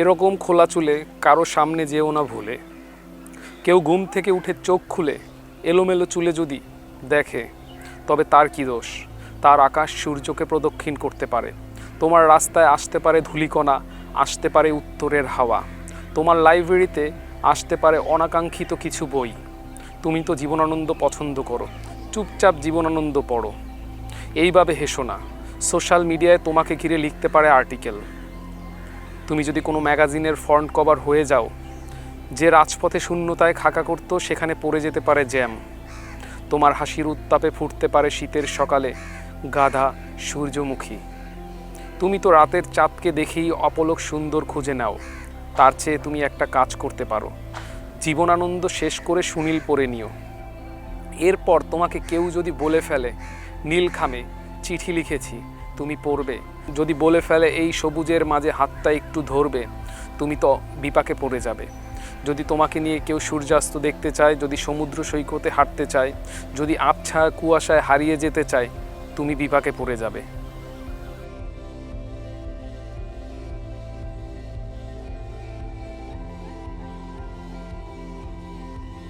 এরকম খোলা চুলে কারো সামনে যেও না ভুলে। কেউ ঘুম থেকে উঠে চোখ খুলে এলোমেলো চুলে যদি দেখে, তবে তার কি দোষ? তার আকাশ সূর্যকে প্রদক্ষিণ করতে পারে। তোমার রাস্তায় আসতে পারে ধূলিকণা, আসতে পারে উত্তরের হাওয়া। তোমার লাইব্রেরিতে আসতে পারে অনাকাঙ্ক্ষিত কিছু বই। তুমি তো জীবনানন্দ পছন্দ করো, চুপচাপ জীবনানন্দ পড়ো। এইভাবে হেসো না। সোশ্যাল মিডিয়ায় তোমাকে ঘিরে লিখতে পারে আর্টিকেল। তুমি যদি কোনো ম্যাগাজিনের ফ্রন্ট কভার হয়ে যাও, যে রাজপথে শূন্যতায় খাকা করত সেখানে পড়ে যেতে পারে জ্যাম। তোমার হাসির উত্তাপে ফুটতে পারে শীতের সকালে গাধা সূর্যমুখী। তুমি তো রাতের চাঁদকে দেখেই অপলক সুন্দর খুঁজে নাও। তার চেয়ে তুমি একটা কাজ করতে পারো, জীবনানন্দ শেষ করে সুনীল পড়ে নিও। এরপর তোমাকে কেউ যদি বলে ফেলে নীলখামে চিঠি লিখেছি, তুমি পড়বে। যদি বলে ফেলে এই সবুজের মাঝে হাতটা একটু ধরবে, তুমি তো বিপাকে পড়ে যাবে। যদি তোমাকে নিয়ে কেউ সূর্যাস্ত দেখতে চায়, যদি সমুদ্র সৈকতে হাঁটতে চায়, যদি আবছা কুয়াশায় হারিয়ে যেতে চায়, তুমি বিপাকে পড়ে যাবে।